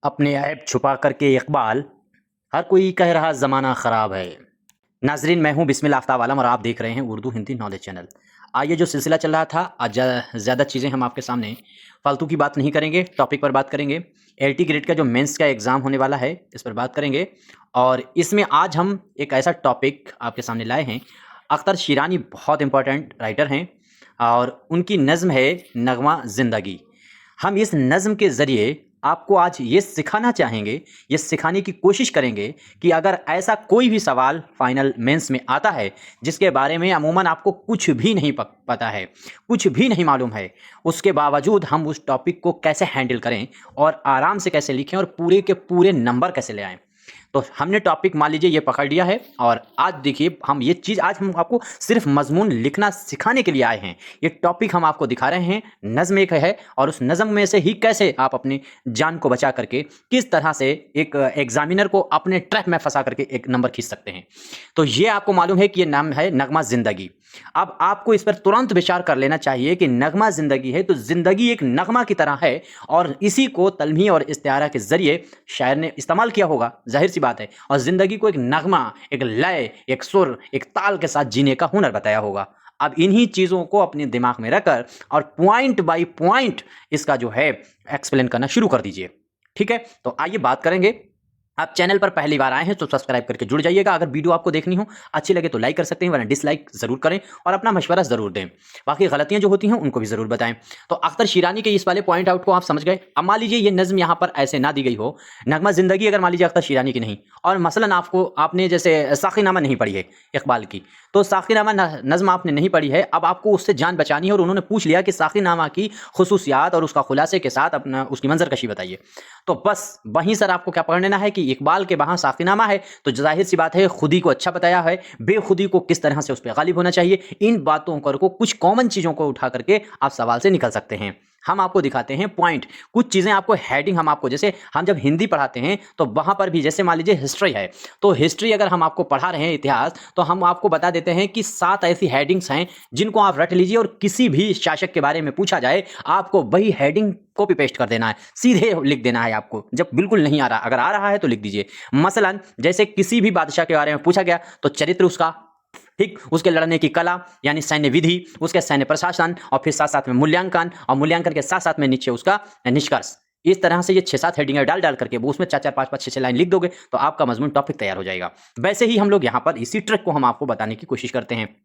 अपने ऐब छुपा करके इकबाल, हर कोई कह रहा ज़माना ख़राब है। नाज़रीन, मैं हूँ बिस्मिल आफ्ताब आलम और आप देख रहे हैं उर्दू हिंदी नॉलेज चैनल। आइए, जो सिलसिला चल रहा था, आज ज़्यादा चीज़ें हम आपके सामने फालतू की बात नहीं करेंगे, टॉपिक पर बात करेंगे। एलटी ग्रेड का जो मेंस का एग्ज़ाम होने वाला है, इस पर बात करेंगे। और इसमें आज हम एक ऐसा टॉपिक आपके सामने लाए हैं। अख्तर शिरानी बहुत इंपॉर्टेंट राइटर हैं और उनकी नज़्म है नगमा ज़िंदगी। हम इस नज़्म के ज़रिए आपको आज ये सिखाना चाहेंगे, ये सिखाने की कोशिश करेंगे कि अगर ऐसा कोई भी सवाल फाइनल मेंस में आता है जिसके बारे में अमूमन आपको कुछ भी नहीं पता है, कुछ भी नहीं मालूम है, उसके बावजूद हम उस टॉपिक को कैसे हैंडल करें और आराम से कैसे लिखें और पूरे के पूरे नंबर कैसे ले आएँ। तो हमने टॉपिक मान लीजिए ये पकड़ लिया है और आज देखिए हम ये चीज़ आज हम आपको सिर्फ मजमून लिखना सिखाने के लिए आए हैं। ये टॉपिक हम आपको दिखा रहे हैं, नज़्म एक है और उस नज़्म में से ही कैसे आप अपनी जान को बचा करके किस तरह से एक एग्जामिनर को अपने ट्रैप में फंसा करके एक नंबर खींच सकते हैं। तो ये आपको मालूम है कि ये नाम है नगमा ज़िंदगी। अब आपको इस पर तुरंत विचार कर लेना चाहिए कि नगमा ज़िंदगी है तो ज़िंदगी एक नगमा की तरह है और इसी को तलमी और इस्तिआरा के ज़रिए शायर ने इस्तेमाल किया होगा, ज़ाहिर सी बात है। और ज़िंदगी को एक नगमा, एक लय, एक सुर, एक ताल के साथ जीने का हुनर बताया होगा। अब इन्हीं चीज़ों को अपने दिमाग में रखकर और पॉइंट बाय पॉइंट इसका जो है एक्सप्लेन करना शुरू कर दीजिए। ठीक है, तो आइए बात करेंगे। आप चैनल पर पहली बार आए हैं तो सब्सक्राइब करके जुड़ जाइएगा। अगर वीडियो आपको देखनी हो, अच्छी लगे तो लाइक कर सकते हैं, वरना डिसलाइक ज़रूर करें और अपना मशवरा ज़रूर दें। बाकी गलतियां जो होती हैं उनको भी ज़रूर बताएं। तो अख्तर शिरानी के इस वाले पॉइंट आउट को आप समझ गए। अब मान लीजिए ये नज़्म यहाँ पर ऐसे ना दी गई हो, नगमा ज़िंदगी अगर मान लीजिए अख्तर शिरानी की नहीं और मसलन आपने जैसे साखीनामा नहीं पढ़ी है इकबाल की, तो साखीनामा नज़्म आपने नहीं पढ़ी है, अब आपको उससे जान बचानी है और उन्होंने पूछ लिया कि साखीनामा की खुसूसियात और उसका खुलासे के साथ अपना उसकी मंजरकशी बताइए। तो बस वहीं सर आपको क्या पकड़ लेना है कि इकबाल के वहाँ साखीनामा है तो जाहिर सी बात है खुदी को अच्छा बताया है, बेखुदी को किस तरह से उस पर गालिब होना चाहिए, इन बातों को कुछ कॉमन चीज़ों को उठा करके आप सवाल से निकल सकते हैं। हम आपको दिखाते हैं पॉइंट, कुछ चीज़ें आपको हेडिंग हम आपको, जैसे हम जब हिंदी पढ़ाते हैं तो वहाँ पर भी जैसे मान लीजिए हिस्ट्री है, तो हिस्ट्री अगर हम आपको पढ़ा रहे हैं इतिहास, तो हम आपको बता देते हैं कि 7 ऐसी हेडिंग्स हैं जिनको आप रट लीजिए और किसी भी शासक के बारे में पूछा जाए आपको वही हेडिंग कॉपी पेस्ट कर देना है, सीधे लिख देना है आपको। जब बिल्कुल नहीं आ रहा, अगर आ रहा है तो लिख दीजिए। मसलन जैसे किसी भी बादशाह के बारे में पूछा गया तो चरित्र उसका, ठीक, उसके लड़ने की कला यानी सैन्य विधि, उसके सैन्य प्रशासन और फिर साथ साथ में मूल्यांकन और मूल्यांकन के साथ साथ में नीचे उसका निष्कर्ष। इस तरह से ये 6-7 हेडिंग डाल डाल करके वो उसमें 4-4 5-5 6-6 लाइन लिख दोगे तो आपका मजमून टॉपिक तैयार हो जाएगा। वैसे ही हम लोग यहाँ पर इसी ट्रिक को हम आपको बताने की कोशिश करते हैं।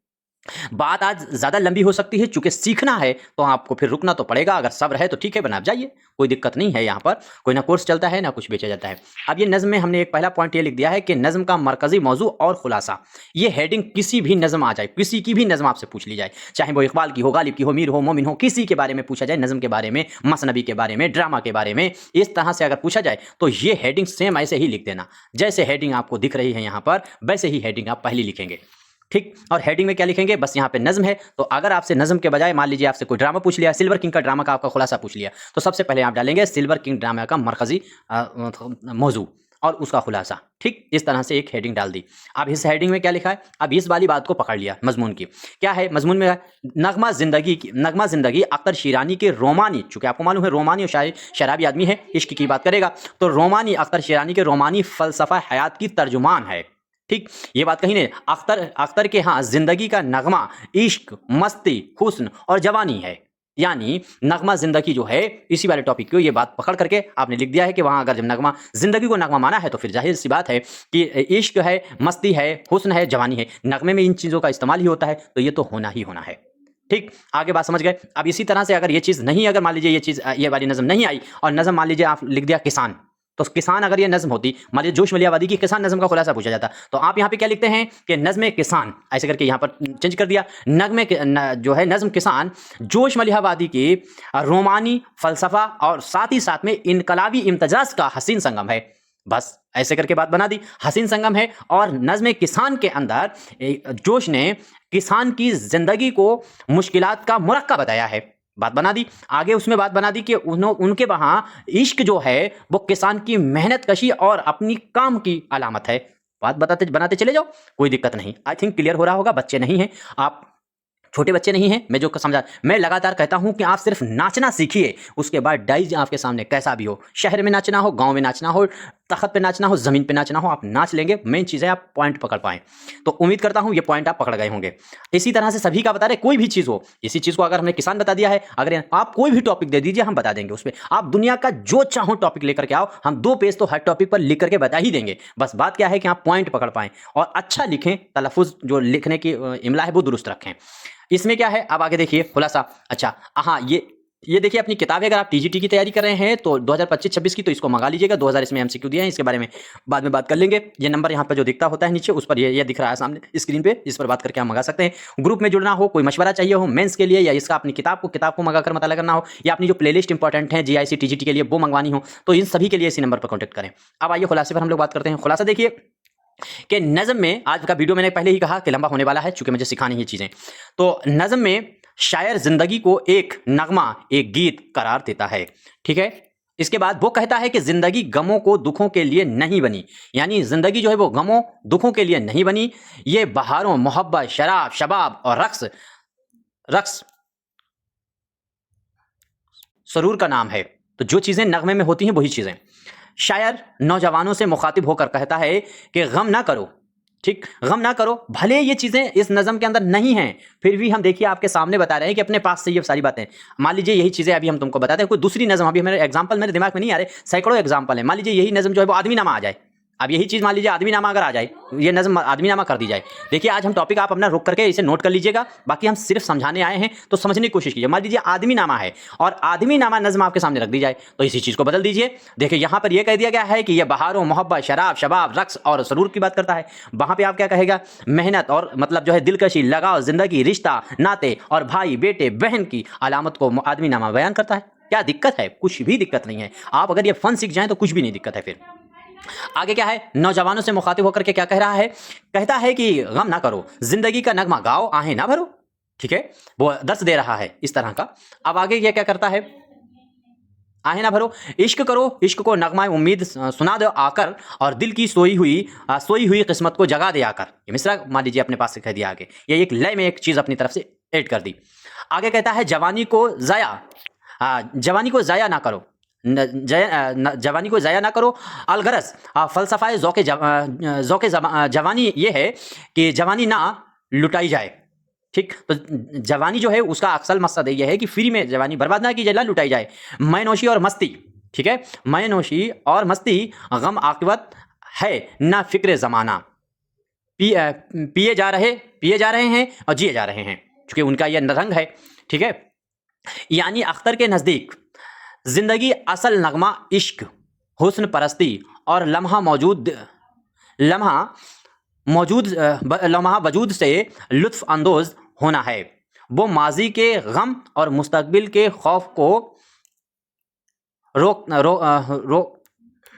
बात आज ज़्यादा लंबी हो सकती है, चूंकि सीखना है तो आपको फिर रुकना तो पड़ेगा। अगर सब्र है तो ठीक है, बना आप जाइए, कोई दिक्कत नहीं है। यहाँ पर कोई ना कोर्स चलता है ना कुछ बेचा जाता है। अब ये नज़्म में हमने एक पहला पॉइंट ये लिख दिया है कि नज़्म का मरकजी मौजू और खुलासा। ये हेडिंग किसी भी नज़्म आ जाए, किसी की भी नज़्म आपसे पूछ ली जाए, चाहे वो इकबाल की हो, गालिब की हो, मीर हो, मोमिन हो, किसी के बारे में पूछा जाए, नज़्म के बारे में, मसनबी के बारे में, ड्रामा के बारे में, इस तरह से अगर पूछा जाए तो ये हेडिंग सेम ऐसे ही लिख देना। जैसे हेडिंग आपको दिख रही है यहाँ पर, वैसे ही हेडिंग आप पहली लिखेंगे। ठीक, और हेडिंग में क्या लिखेंगे, बस यहाँ पे नज़्म है तो अगर आपसे नज़्म के बजाय मान लीजिए आपसे कोई ड्रामा पूछ लिया, सिल्वर किंग का ड्रामा का आपका खुलासा पूछ लिया, तो सबसे पहले आप डालेंगे सिल्वर किंग ड्रामा का मरकजी मौजू और उसका खुलासा। ठीक, इस तरह से एक हेडिंग डाल दी। अब इस हेडिंग में क्या लिखा है, अब इस वाली बात को पकड़ लिया मजमून की। क्या है मजमून में, नगमा ज़िंदगी अख्तर शिरानी के रोमानी, चूंकि आपको मालूम है रोमानी और शराबी आदमी है, इश्क की बात करेगा, तो रोमानी अख्तर शिरानी के रोमानी फ़लसफ़ा हयात की तर्जुमान है। ठीक, ये बात कहीं नहीं, अख्तर के यहाँ जिंदगी का नगमा इश्क, मस्ती, हुस्न और जवानी है। यानी नगमा जिंदगी जो है, इसी वाले टॉपिक को ये बात पकड़ करके आपने लिख दिया है कि वहां अगर जब नगमा जिंदगी को नगमा माना है तो फिर जाहिर सी बात है कि इश्क है, मस्ती है, हुस्न है, जवानी है, नगमे में इन चीज़ों का इस्तेमाल ही होता है, तो ये तो होना ही होना है। ठीक, आगे बात समझ गए। अब इसी तरह से अगर ये चीज़ नहीं, अगर मान लीजिए ये चीज़, ये वाली नज़म नहीं आई और नज़म मान लीजिए आप लिख दिया किसान, तो किसान अगर ये नज़म होती, मान लीजिए जोश मलियावादी की किसान नज़म का खुलासा पूछा जाता, तो आप यहाँ पे क्या लिखते हैं कि नज़्म किसान, ऐसे करके यहाँ पर चेंज कर दिया, जो है नज़्म किसान जोश मलियावादी की रोमानी फ़लसफ़ा और साथ ही साथ में इनकलाबी इम्तिजाज का हसीन संगम है। बस ऐसे करके बात बना दी, हसीन संगम है। और नज़्म किसान के अंदर जोश ने किसान की ज़िंदगी को मुश्किलात का मुरक्का बताया है, बात बना दी। आगे उसमें बात बना दी कि उनके वहाँ इश्क जो है वो किसान की मेहनत कशी और अपनी काम की अलामत है। बात बनाते चले जाओ, कोई दिक्कत नहीं। आई थिंक क्लियर हो रहा होगा, बच्चे नहीं हैं आप, छोटे बच्चे नहीं हैं, मैं जो समझा, मैं लगातार कहता हूं कि आप सिर्फ नाचना सीखिए, उसके बाद डाइज आपके सामने कैसा भी हो, शहर में नाचना हो, गांव में नाचना हो, तख्त पे नाचना हो, जमीन पे नाचना हो, आप नाच लेंगे। मेन चीज़ है आप पॉइंट पकड़ पाएं। तो उम्मीद करता हूं ये पॉइंट आप पकड़ गए होंगे। इसी तरह से सभी का बता रहे, कोई भी चीज़ हो, इसी चीज़ को अगर हमने किसान बता दिया है, अगर आप कोई भी टॉपिक दे दीजिए हम बता देंगे। उस पर आप दुनिया का जो चाहो टॉपिक लेकर के आओ, हम 2 पेज तो हर टॉपिक पर लिख करके बता ही देंगे। बस बात क्या है कि आप पॉइंट पकड़ पाएं और अच्छा लिखें, तलफ़ुज़ जो लिखने की इमला है वो दुरुस्त रखें। इसमें क्या है, अब आगे देखिए खुलासा। अच्छा हाँ, ये देखिए अपनी किताबें, अगर आप टीजीटी की तैयारी कर रहे हैं तो 2025-26 की, तो इसको मंगा लीजिएगा। 2000 इसमें एमसीक्यू दिए हैं, इसके बारे में बाद में बात कर लेंगे। ये नंबर यहाँ पर जो दिखता होता है नीचे, उस पर ये दिख रहा है सामने स्क्रीन पे, इस पर बात करके आप मंगा सकते हैं। ग्रुप में जुड़ना हो, कोई मशवरा चाहिए हो मेंस के लिए, या इसका अपनी किताब को मंगा कर मतलब करना हो, या अपनी जो प्लेलिस्ट इंपॉर्टेंट है जीआईसी टीजीटी के लिए वो मंगवानी हो, तो इन सभी के लिए इसी नंबर पर कॉन्टैक्ट करें। अब आइए खुलासे पर हम लोग बात करते हैं। खुलासा देखिए कि नज़म में, आज का वीडियो मैंने पहले ही कहा कि लंबा होने वाला है चूंकि मुझे सिखानी है चीज़ें। तो नज़म में शायर जिंदगी को एक नगमा, एक गीत करार देता है, ठीक है। इसके बाद वो कहता है कि जिंदगी गमों को दुखों के लिए नहीं बनी, यानी जिंदगी जो है वो गमों दुखों के लिए नहीं बनी, ये बहारों, मोहब्बत, शराब, शबाब और रक्स सरूर का नाम है। तो जो चीज़ें नगमे में होती हैं वही चीज़ें। शायर नौजवानों से मुखातिब होकर कहता है कि गम ना करो, ठीक, गम ना करो, भले ये चीज़ें इस नज़म के अंदर नहीं हैं, फिर भी हम देखिए आपके सामने बता रहे हैं कि अपने पास से ये सारी बातें, मान लीजिए यही चीज़ें अभी हम तुमको बताते हैं, कोई दूसरी नज़म, अभी मेरे एग्जांपल मेरे दिमाग में नहीं आ रहे, सैकड़ों एग्जांपल है। मान लीजिए यही नज़म जो है वो आदमी नामा आ जाए, अब यही चीज़ मान लीजिए आदमी नामा अगर आ जाए, ये नज़म आदमी नामा कर दी जाए। देखिए आज हम टॉपिक आप अपना रुक करके इसे नोट कर लीजिएगा, बाकी हम सिर्फ समझाने आए हैं तो समझने की कोशिश कीजिए। मान लीजिए आदमी नामा है और आदमी नामा नज़म आपके सामने रख दी जाए, तो इसी चीज़ को बदल दीजिए। देखिए यहाँ पर यह कह दिया गया है कि यह बहारों, मोहब्बत, शराब, शबाब, रक्स और सरूर की बात करता है। वहाँ पर आप क्या कहेगा, मेहनत और मतलब जो है दिलकशी, लगाव, जिंदगी, रिश्ता, नाते और भाई बेटे बहन की अलामत को आदमी नामा बयान करता है। क्या दिक्कत है? कुछ भी दिक्कत नहीं है। आप अगर ये फन सीख जाएं तो कुछ भी नहीं दिक्कत है। फिर आगे क्या है, नौजवानों से मुखातिब होकर के क्या कह रहा है, कहता है कि गम ना करो, जिंदगी का नगमा गाओ, आहें ना भरो, ठीक है, वो दर्द दे रहा है इस तरह का। अब आगे ये क्या करता है, आहें ना भरो, इश्क करो, इश्क को नगमा उम्मीद सुना दो आकर, और दिल की सोई हुई किस्मत को जगा दे आकर। ये मिसरा मान लीजिए अपने पास से कह दिया आगे, ये एक लय में एक चीज अपनी तरफ से ऐड कर दी। आगे कहता है जवानी को जाया ना करो, जवानी को ज़ाया ना करो, अलगरस फ़लसफ़ाए ज़ौक़े जवानी ये है कि जवानी ना लुटाई जाए, ठीक। तो जवानी जो है उसका अक्सर मकसद ये है कि फ्री में जवानी बर्बाद ना की जाए, ना लुटाई जाए। मैनोशी और मस्ती, ठीक है, मैनोशी और मस्ती गम आक़िबत है ना फ़िक्र ज़माना, पिए जा रहे हैं और जिए जा रहे हैं, चूँकि उनका यह रंग है, ठीक है। यानी अख्तर के नज़दीक जिंदगी असल नगमा इश्क, हुस्न परस्ती और लम्हा वजूद से लुत्फ अंदोज होना है। वो माजी के गम और मुस्तकबिल के खौफ को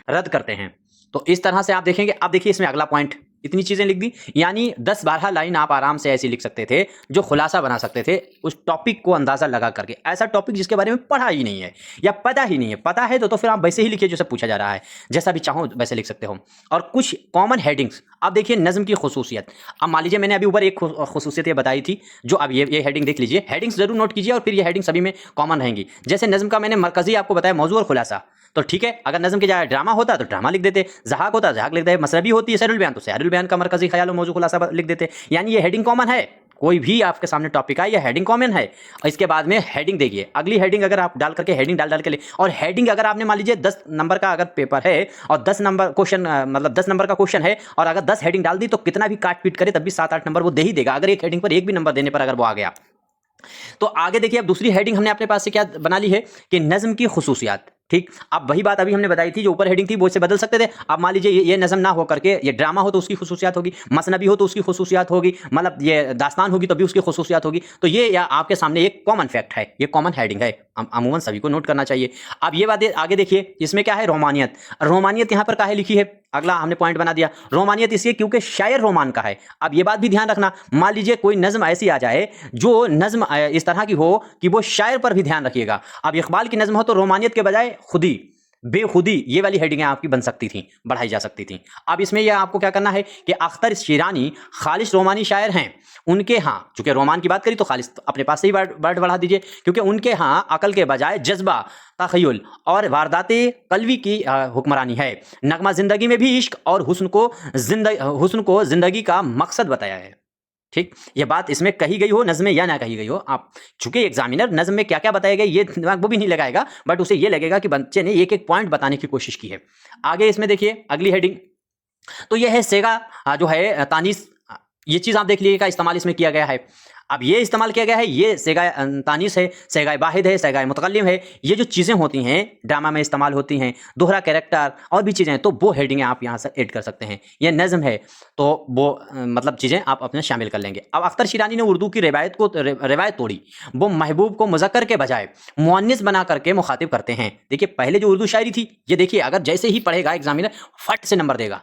रद्द करते हैं। तो इस तरह से आप देखेंगे। अब देखिए इसमें अगला पॉइंट, इतनी चीज़ें लिख दी, यानी 10-12 लाइन आप आराम से ऐसी लिख सकते थे जो खुलासा बना सकते थे उस टॉपिक को अंदाज़ा लगा करके। ऐसा टॉपिक जिसके बारे में पढ़ा ही नहीं है या पता ही नहीं है, पता है तो फिर आप वैसे ही लिखिए जैसे पूछा जा रहा है, जैसा भी चाहो वैसे लिख सकते हो। और कुछ कॉमन हेडिंग्स, अब देखिए नज़म की खुसूसियत। अब मान लीजिए मैंने अभी ऊपर एक खुसूसियत ये बताई थी, जो अब ये हेडिंग देख लीजिए, हेडिंग्स जरूर नोट कीजिए और फिर ये हेडिंग सभी में कॉमन रहेंगी। जैसे नज़म का मैंने मरकज़ी आपको बताया मौजू और खुलासा, तो ठीक है, अगर नज़म के जगह ड्रामा होता तो ड्रामा लिख देते, ज़हाक होता ज़हाक लिख देते, मसरबी होती है सैरुल बयान तो सैरुल बयान का मरकज़ी ख्याल और मौजू खुलासा लिख देते। यानी ये हेडिंग कॉमन है, कोई भी आपके सामने टॉपिक आए, ये हेडिंग कॉमन है। और इसके बाद में हेडिंग देखिए, अगली हेडिंग अगर आप डाल करके हेडिंग डाल के ले, और हेडिंग अगर आपने मान लीजिए 10 नंबर का अगर पेपर है और 10 नंबर क्वेश्चन, मतलब 10 नंबर का क्वेश्चन है, और अगर 10 हेडिंग डाल दी तो कितना भी काट पीट करे तब भी 7-8 नंबर वो दे ही देगा, अगर एक हेडिंग पर एक भी नंबर देने पर अगर वो आ गया। तो आगे देखिए, अब दूसरी हेडिंग हमने अपने पास से क्या बना ली है कि नज़म की खुसूसियात, ठीक। अब वही बात अभी हमने बताई थी, जो ऊपर हेडिंग थी वो इसे बदल सकते थे। अब मान लीजिए ये नज़म ना हो करके ये ड्रामा हो तो उसकी खुसूसियात होगी, मसनबी हो तो उसकी खुसूसियात होगी, मतलब ये दास्तान होगी तो भी उसकी खुसूसियात होगी। तो ये या आपके सामने एक कॉमन फैक्ट है, ये कॉमन हेडिंग है, अमूमन सभी को नोट करना चाहिए। अब ये बात आगे देखिए, इसमें क्या है, रोमानियत। रोमानियत यहाँ पर काहे लिखी है, अगला हमने पॉइंट बना दिया। रोमानियत इसलिए क्योंकि शायर रोमान का है। अब ये बात भी ध्यान रखना, मान लीजिए कोई नज़म ऐसी आ जाए जो नज़म इस तरह की हो कि वो शायर पर भी ध्यान रखिएगा। अब इकबाल की नज़म हो तो रोमानियत के बजाय खुदी, बेखुदी, ये वाली हेडिंगें आपकी बन सकती थी, बढ़ाई जा सकती थी। अब इसमें यह आपको क्या करना है कि अख्तर शिरानी खालिश रोमानी शायर हैं, उनके यहाँ, चूंकि रोमान की बात करी तो खालिश तो अपने पास से ही वर्ड बढ़ा दीजिए, क्योंकि उनके यहाँ अकल के बजाय जज्बा, तखय्युल और वारदाते कलवी की हुक्मरानी है। नगमा जिंदगी में भी इश्क और हुस्न को जिंदगी का मकसद बताया है। ठीक, ये बात इसमें कही गई हो नज़्म में या ना कही गई हो, आप चूंकि एग्जामिनर नज़्म में क्या क्या बताया गया ये दिमाग वो भी नहीं लगाएगा, बट उसे ये लगेगा कि बच्चे ने एक एक पॉइंट बताने की कोशिश की है। आगे इसमें देखिए अगली हेडिंग, तो यह है सेगा जो है तानीस, ये चीज़ आप देख लीजिएगा, इस्तेमाल इसमें किया गया है। अब ये इस्तेमाल किया गया है, ये सेगा तानीस है, सेगा वाहिद है, सेगा मुतकल्लिम है, ये जो चीज़ें होती हैं ड्रामा में इस्तेमाल होती हैं, दोहरा कैरेक्टर और भी चीज़ें हैं, तो वो हेडिंगें आप यहाँ से ऐड कर सकते हैं। ये नज़म है तो वो मतलब चीज़ें आप अपने शामिल कर लेंगे। अब अख्तर शिरानी ने उर्दू की रिवायत तोड़ी, वो महबूब को मुज़क्कर के बजाय मुअन्निस बना करके मुखातिब करते हैं। देखिए पहले जो उर्दू शायरी थी, ये देखिए अगर जैसे ही पढ़ेगा एग्जामिनर फट से नंबर देगा,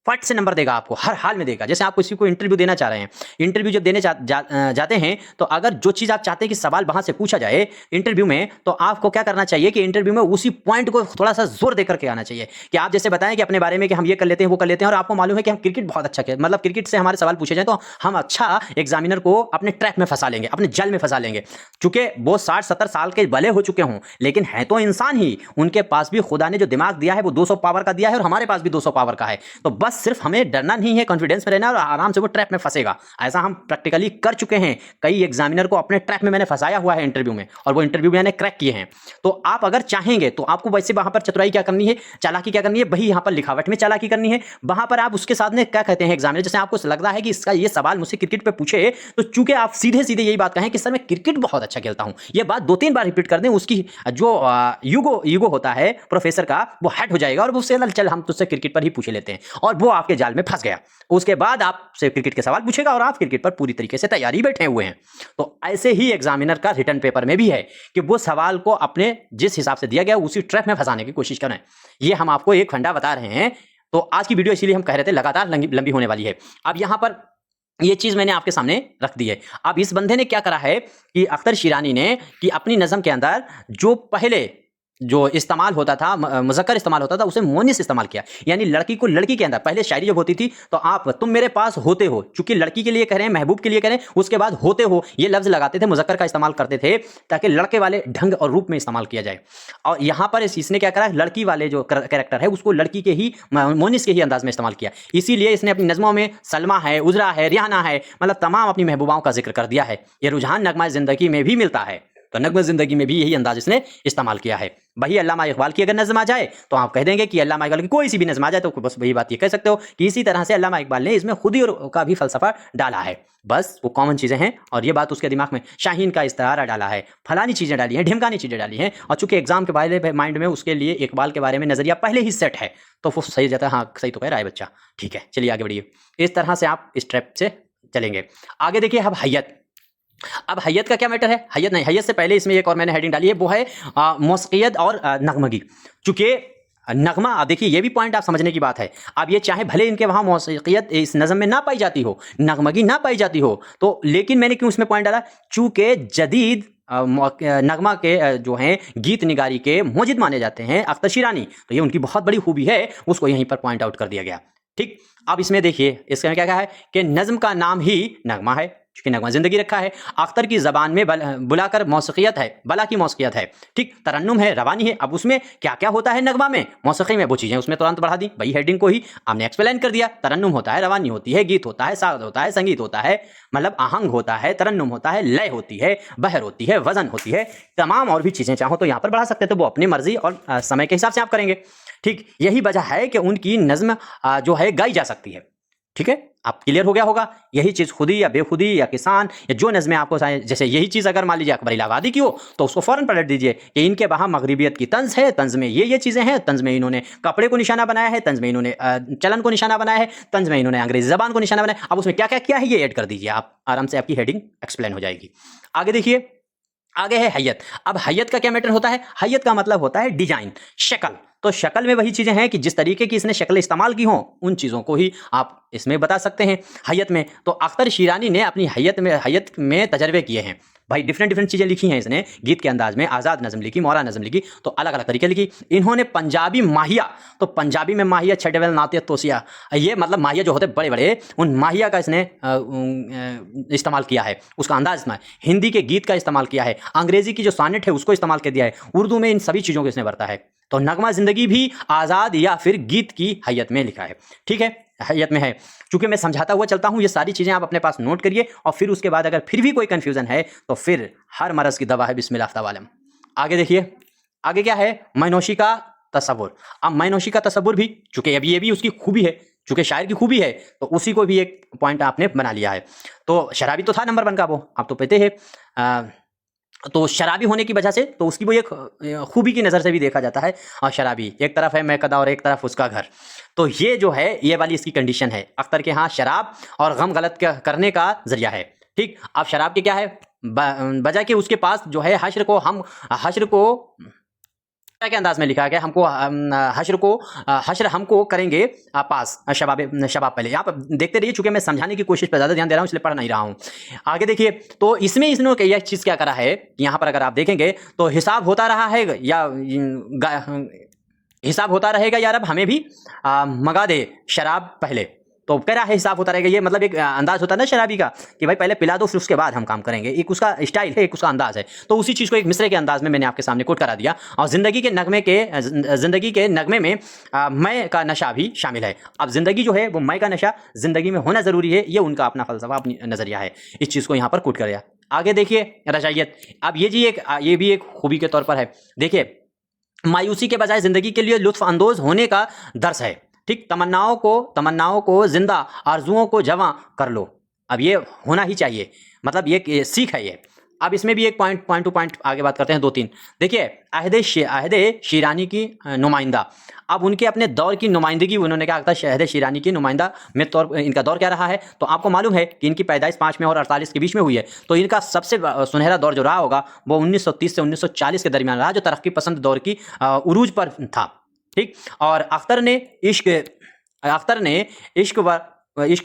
फट से नंबर देगा, आपको हर हाल में देगा। जैसे आप किसी को इंटरव्यू देना चाह रहे हैं, इंटरव्यू जब देने जाते हैं तो अगर जो चीज़ आप चाहते हैं कि सवाल वहाँ से पूछा जाए इंटरव्यू में, तो आपको क्या करना चाहिए कि इंटरव्यू में उसी पॉइंट को थोड़ा सा जोर देकर के आना चाहिए। कि आप जैसे बताएं कि अपने बारे में कि हम ये कर लेते हैं वो कर लेते हैं, और आपको मालूम है कि हम क्रिकेट बहुत अच्छा खेल, मतलब क्रिकेट से हमारे सवाल पूछे जाए तो हम अच्छा एग्जामिनर को अपने ट्रैप में फंसा लेंगे, अपने जल में फंसा लेंगे। चूंकि वो 60-70 साल के भले हो चुके हों, लेकिन है तो इंसान ही, उनके पास भी खुदा ने जो दिमाग दिया है वो 200 पावर का दिया है और हमारे पास भी 200 पावर का है। तो बस सिर्फ हमें डरना नहीं है, कॉन्फिडेंस में रहना और आराम से वो ट्रैप में फंसेगा। ऐसा हम प्रैक्टिकली कर चुके हैं, कई एग्जामिनर को अपने ट्रैप में मैंने फंसाया हुआ है इंटरव्यू में, और वो इंटरव्यू मैंने क्रैक किए हैं। तो आप अगर चाहेंगे तो आपको वैसे वहां पर चतुराई क्या करनी है, चालाकी क्या करनी है, वही यहां पर लिखावट में चालाकी करनी है। वहां पर आप उसके साथ में क्या कहते हैं एग्जामिनर, जैसे आपको लगता है कि इसका ये सवाल मुझसे क्रिकेट पे पूछे, तो चूंकि आप सीधे सीधे यही बात कहें कि सर मैं क्रिकेट बहुत अच्छा खेलता हूं, ये बात 2-3 बार रिपीट कर दें, उसकी जो ईगो होता है प्रोफेसर का वो हट हो जाएगा और वो चल हम तुझसे क्रिकेट पर ही पूछ लेते हैं, और वो आपके जाल में फंस गया। उसके बाद आपसे क्रिकेट के सवाल पूछेगा और आप क्रिकेट पर पूरी तरीके से तैयारी बैठे हुए हैं। तो ऐसे ही एग्जामिनर का रिटर्न पेपर में भी है कि वो सवाल को अपने जिस हिसाब से दिया गया उसी ट्रैप में फंसाने की कोशिश करें। ये हम आपको एक फंडा बता रहे हैं। तो आज की वीडियो इसीलिए हम कह रहे थे लगातार लंबी होने वाली है। अब यहां पर ये चीज मैंने आपके सामने रख दी है। अब इस बंदे ने क्या करा है कि अख्तर शिरानी ने कि अपनी नज़म के अंदर जो पहले जो इस्तेमाल होता था, मुज़क्कर इस्तेमाल होता था, उसे मुअन्निस इस्तेमाल किया। यानी लड़की को लड़की के अंदर, पहले शायरी जब होती थी तो आप तुम मेरे पास होते हो, चूंकि लड़की के लिए कह रहे हैं, महबूब के लिए कह रहे हैं, उसके बाद होते हो ये लफ्ज़ लगाते थे, मुज़क्कर का इस्तेमाल करते थे ताकि लड़के वाले ढंग और रूप में इस्तेमाल किया जाए। और यहाँ पर इसने क्या करा, लड़की वाले जो कैरेक्टर है उसको लड़की के ही, मुअन्निस के ही अंदाज में इस्तेमाल किया। इसीलिए इसने अपनी नज़मों में सलमा है, उजरा है, रिहाना है, मतलब तमाम अपनी महबूबाओं का जिक्र कर दिया है। ये रुझान नगमा ज़िंदगी में भी मिलता है, तो नगमा ज़िंदगी में भी यही अंदाज इसने इस्तेमाल किया है। वही अल्लामा इकबाल की अगर नज़म आ जाए तो आप कह देंगे कि अल्लामा इकबाल की कोई सी भी नज़म आ जाए तो बस वही बात ये कह सकते हो कि इसी तरह से अल्लामा इकबाल ने इसमें खुदी और का भी फ़लसफ़ा डाला है। बस वो कॉमन चीज़ें हैं और ये बात उसके दिमाग में शाहीन का इस्तारा डाला है, फलानी चीज़ें डाली हैं, ढिमकानी चीज़ें डाली हैं, और चूंकि एग्जाम के बारे माइंड में उसके लिए इकबाल के बारे में नज़रिया पहले ही सेट है तो वो सही जाता है। हाँ सही तो कह रहा है बच्चा, ठीक है चलिए आगे बढ़िए। इस तरह से आप इस ट्रैप से चलेंगे। आगे देखिए अब हैयत। अब हैयत का क्या मैटर है, हैयत नहीं, हैयत से पहले इसमें एक और मैंने हेडिंग डाली है, वो है मौसीकियत और नगमगी। चूंकि नगमा, अब देखिए ये भी पॉइंट आप समझने की बात है। अब ये चाहे भले इनके वहाँ मौसीकियत इस नज़म में ना पाई जाती हो, नगमगी ना पाई जाती हो, तो लेकिन मैंने क्यों उसमें पॉइंट डाला, चूंकि जदीद नगमा के जो हैं गीत निगारी के मोजिद माने जाते हैं अख्तर शिरानी, तो ये उनकी बहुत बड़ी खूबी है, उसको यहीं पर पॉइंट आउट कर दिया गया। ठीक, अब इसमें देखिए इसमें क्या कहा है कि नज़म का नाम ही नगमा है, चूंकि नगमा ज़िंदगी रखा है। अख्तर की ज़बान में बुलाकर मौसीकियत है, बला की मौसीकियत है, ठीक, तरन्नुम है, रवानी है। अब उसमें क्या क्या होता है नगमा में, मौसीकी में, वो चीज़ें उसमें तुरंत बढ़ा दी, वही हेडिंग को ही हमने एक्सप्लेन कर दिया। तरन्नुम होता है, रवानी होती है, गीत होता है, साद होता है, संगीत होता है, मतलब आहंग होता है, तरन्नुम होता है, लय होती है, बहर होती है, वज़न होती है, तमाम और भी चीज़ें चाहो तो यहाँ पर बढ़ा सकते हैं, तो वो अपनी मर्जी और समय के हिसाब से आप करेंगे। ठीक, यही वजह है कि उनकी नज़्म जो है गाई जा सकती है। ठीक है, आप क्लियर हो गया होगा। यही चीज़ खुदी या बेखुदी या किसान या जो नज़में आपको, जैसे यही चीज़ अगर मान लीजिए अकबर इलाहाबादी की हो तो उसको फ़ौरन पलट दीजिए कि इनके वहाँ मगरिबियत की तंज़ है, तंज़ में ये चीज़ें हैं, तंज़ में इन्होंने कपड़े को निशाना बनाया है, तंज़ में इन्होंने चलन को निशाना बनाया है, तंज़ में इन्होंने अंग्रेज़ी ज़बान को निशाना बनाया। अब उसमें क्या क्या किया है ये ऐड कर दीजिए, आप आराम से आपकी हेडिंग एक्सप्लेन हो जाएगी। आगे देखिए, आगे है हैयत। अब हैयत का क्या मैटर होता है, हैयत का मतलब होता है डिजाइन, शक्ल। तो शक्ल में वही चीजें हैं कि जिस तरीके की इसने शक्ल इस्तेमाल की हो उन चीजों को ही आप इसमें बता सकते हैं हैयत में। तो अख्तर शिरानी ने अपनी हैयत में तजर्बे किए हैं, भाई डिफरेंट डिफरेंट चीज़ें लिखी हैं इसने गीत के अंदाज में, आज़ाद नज़म लिखी, मोरा नज़म लिखी, तो अलग अलग तरीके लिखी। इन्होंने पंजाबी माहिया, तो पंजाबी में माहिया छडेवेल नाते तोसिया, ये मतलब माहिया जो होते बड़े बड़े, उन माहिया का इसने इस्तेमाल किया है, उसका अंदाज में हिंदी के गीत का इस्तेमाल किया है, अंग्रेजी की जो सानेट है उसको इस्तेमाल कर दिया है, उर्दू में इन सभी चीज़ों को इसने बरता है। तो नगमा ज़िंदगी भी आज़ाद या फिर गीत की हैयत में लिखा है, ठीक है, हैयत में है। चूंकि मैं समझाता हुआ चलता हूं, ये सारी चीज़ें आप अपने पास नोट करिए, और फिर उसके बाद अगर फिर भी कोई कंफ्यूजन है तो फिर हर मरज़ की दवा है बिस्मिल्लाह। आगे देखिए, आगे क्या है, मैनोशी का तसव्वुर। अब मैनोशी का तसव्वुर भी, चूंकि अभी ये भी उसकी खूबी है, चूंकि शायर की खूबी है, तो उसी को भी एक पॉइंट आपने बना लिया है। तो शराबी तो था नंबर 1 का वो, आप तो पता है। तो शराबी होने की वजह से तो उसकी वो एक खूबी की नज़र से भी देखा जाता है। और शराबी एक तरफ है मैकदा और एक तरफ उसका घर, तो ये जो है ये वाली इसकी कंडीशन है अख्तर के। हाँ, शराब और गम गलत करने का जरिया है, ठीक। अब शराब के क्या है वजह कि उसके पास जो है हश्र को के अंदाज में लिखा गया, हमको हश्र हमको करेंगे पास शबाब पहले। आप देखते रहिए, चूंकि मैं समझाने की कोशिश पर ज़्यादा ध्यान दे रहा हूँ इसलिए पढ़ नहीं रहा हूँ। आगे देखिए, तो इसमें इसने यह चीज़ क्या करा है, यहाँ पर अगर आप देखेंगे तो हिसाब होता रहा है या हिसाब होता रहेगा यार, अब हमें भी मंगा दे शराब पहले। तो कह रहा है हिसाब होता रहेगा, ये मतलब एक अंदाज होता है ना शराबी का कि भाई पहले पिला दो फिर उसके बाद हम काम करेंगे, एक उसका स्टाइल है, एक उसका अंदाज है। तो उसी चीज़ को एक मिसरे के अंदाज में मैंने आपके सामने कोट करा दिया। और ज़िंदगी के नगमे में मैं का नशा भी शामिल है। अब ज़िंदगी जो है वो मैं का नशा ज़िंदगी में होना ज़रूरी है, ये उनका अपना फलसफा, अपनी नज़रिया है, इस चीज़ को यहाँ पर कोट कर दिया। आगे देखिए रजायत। अब ये भी एक खूबी के तौर पर है। देखिए, मायूसी के बजाय ज़िंदगी के लिए लुत्फ़ अंदोज़ होने का दर्स है, ठीक। तमन्नाओं को जिंदा, आरजुओं को जवां कर लो। अब ये होना ही चाहिए, मतलब ये सीख है ये। अब इसमें भी एक पॉइंट टू पॉइंट आगे बात करते हैं, 2-3। देखिए, अहदे शीरानी की नुमाइंदा। अब उनके अपने दौर की नुमाइंदगी उन्होंने क्या कहा था, अहदे शीरानी की नुमाइंदा में तौर इनका दौर क्या रहा है। तो आपको मालूम है कि इनकी पैदाइश 5 में और 48 के बीच में हुई है। तो इनका सबसे सुनहरा दौर जो रहा होगा वो 1930 से 1940 के दरमियान रहा, जो तरक्की पसंद दौर की उरूज पर था, ठीक। और अख्तर ने इश्क व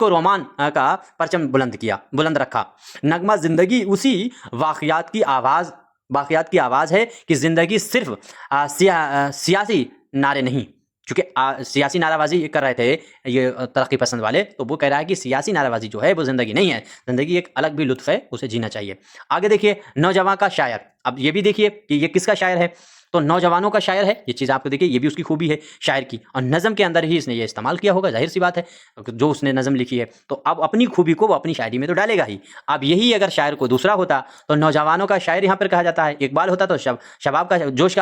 रोमान का परचम बुलंद रखा। नगमा ज़िंदगी उसी वाक़यात की आवाज़ है कि ज़िंदगी सिर्फ सियासी नारे नहीं, क्योंकि सियासी नाराबाजी कर रहे थे ये तरक्की पसंद वाले, तो वो कह रहा है कि सियासी नाराबाजी जो है वो ज़िंदगी नहीं है, ज़िंदगी एक अलग भी लुत्फ़ है, उसे जीना चाहिए। आगे देखिए, नौजवान का शायर। अब ये भी देखिए कि ये किसका शायर है, तो नौजवानों का शायर है। ये चीज़ आपको देखिए, ये भी उसकी खूबी है शायर की, और नज़म के अंदर ही इसने ये इस्तेमाल किया होगा, जाहिर सी बात है, जो उसने नज़म लिखी है। तो अब अपनी खूबी को वो अपनी शायरी में तो डालेगा ही। अब यही अगर शायर को दूसरा होता तो नौजवानों का शायर यहाँ पर कहा जाता है, इकबाल होता तो शबाब का जोश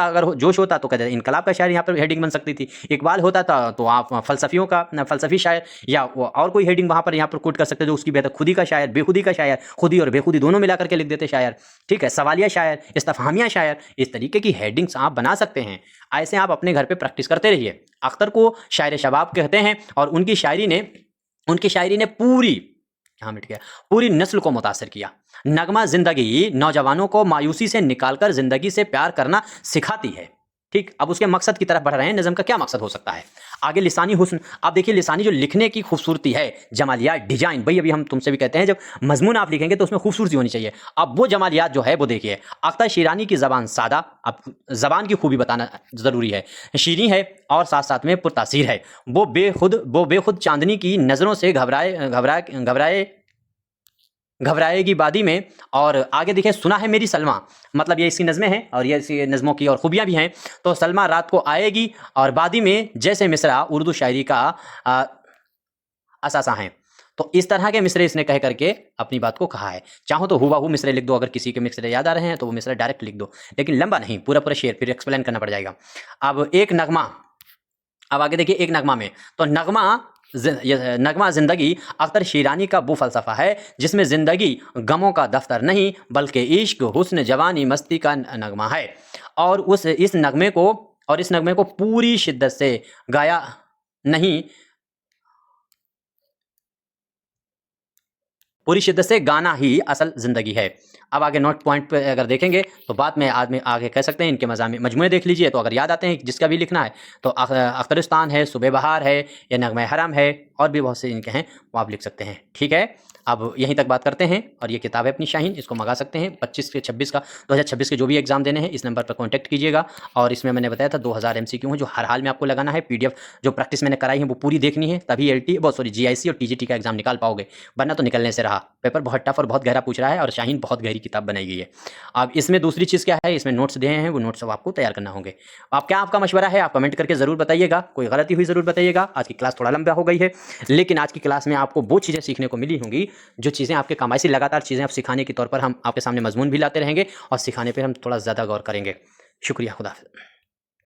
होता तो कहते इनकलाब का शायर यहाँ पर हेडिंग बन सकती थी। इकबाल होता था तो आप फलसफी शायर या और कोई हेडिंग वहाँ पर कोट कर सकते, जो उसकी बेहतर खुदी का शायर, बेखुदी का शायर, खुदी और बेखुदी दोनों मिला करके लिख देते शायर, ठीक है। सवालिया शायर, इस्तफहामिया शायर, इस तरीके की हेडिंग्स आप बना सकते हैं। ऐसे आप अपने घर पे प्रैक्टिस करते रहिए। अख्तर को शायर शबाब कहते हैं, और उनकी शायरी ने पूरी नस्ल को मुतासिर किया। नगमा ज़िंदगी नौजवानों को मायूसी से निकालकर ज़िंदगी से प्यार करना सिखाती है, ठीक। अब उसके मकसद की तरफ बढ़ रहे हैं, नज़म का क्या मकसद हो सकता है। आगे लिसानी हुस्न। आप देखिए, लिसानी जो लिखने की खूबसूरती है, जमालियात, डिजाइन, भाई अभी हम तुमसे भी कहते हैं जब मजमून आप लिखेंगे तो उसमें खूबसूरती होनी चाहिए। अब वो जमालियात जो है वो देखिए, अख्तर शीरानी की ज़बान सादा, अब ज़बान की खूबी बताना ज़रूरी है, शीरीं है और साथ साथ में पुरतासीर है। वो बेखुद चांदनी की नज़रों से घबराएगी बादी में। और आगे देखिए, सुना है मेरी सलमा, मतलब ये इसकी नज़में हैं और ये इसकी नज़मों की और खूबियाँ भी हैं। तो सलमा रात को आएगी और बादी में जैसे मिसरा उर्दू शायरी का असासा हैं। तो इस तरह के मिसरे इसने कह करके अपनी बात को कहा है। चाहो तो हुबहू मिसरे लिख दो, अगर किसी के मिसरे याद आ रहे हैं तो वो मिसरे डायरेक्ट लिख दो, लेकिन लंबा नहीं, पूरा शेर फिर एक्सप्लेन करना पड़ जाएगा। अब आगे देखिए, एक नगमा में तो नगमा ज़िंदगी अख्तर शीरानी का वो फ़लसफ़ा है जिसमें ज़िंदगी गमों का दफ्तर नहीं बल्कि इश्क, हुस्न, जवानी, मस्ती का नगमा है। और इस नगमे को पूरी शिद्दत से गाया नहीं, पूरी शिद्दत से गाना ही असल ज़िंदगी है। अब आगे नोट पॉइंट पे अगर देखेंगे तो बाद में आदमी आगे कह सकते हैं इनके मजमूए देख लीजिए, तो अगर याद आते हैं जिसका भी लिखना है तो अख्तरिस्तान है, सूबे बहार है, या नगमे हरम है, और भी बहुत से इनके हैं वो आप लिख सकते हैं। ठीक है, अब यहीं तक बात करते हैं। और ये किताब है अपनी शाहीन, इसको मंगा सकते हैं। 25 से 26 का 2026 के जो भी एग्जाम देने हैं इस नंबर पर कॉन्टैक्ट कीजिएगा। और इसमें मैंने बताया था 2000 MCQ हैं जो हर हाल में आपको लगाना है। PDF जो प्रैक्टिस मैंने कराई है वो पूरी देखनी है, तभी GIC और TGT का एग्जाम निकाल पाओगे, वरना तो निकलने से रहा। पेपर बहुत टफ और बहुत गहरा पूछ रहा है, और शाहीन बहुत गहरी किताब बनाई गई है। अब इसमें दूसरी चीज़ क्या है, इसमें नोट्स दिए हैं, वो नोट्स आपको तैयार करना होंगे। आप क्या आपका मशवरा है, आप कमेंट करके ज़रूर बताइएगा। कोई गलती हुई ज़रूर बताइएगा। आज की क्लास थोड़ा लंबा हो गई है, लेकिन आज की क्लास में आपको वो चीज़ें सीखने को मिली होंगी जो चीज़ें आपके काम ऐसी लगातार चीज़ें आप सिखाने के तौर पर हम आपके सामने मजमून भी लाते रहेंगे और सिखाने पर हम थोड़ा ज़्यादा गौर करेंगे। शुक्रिया, खुदा हाफ़िज़।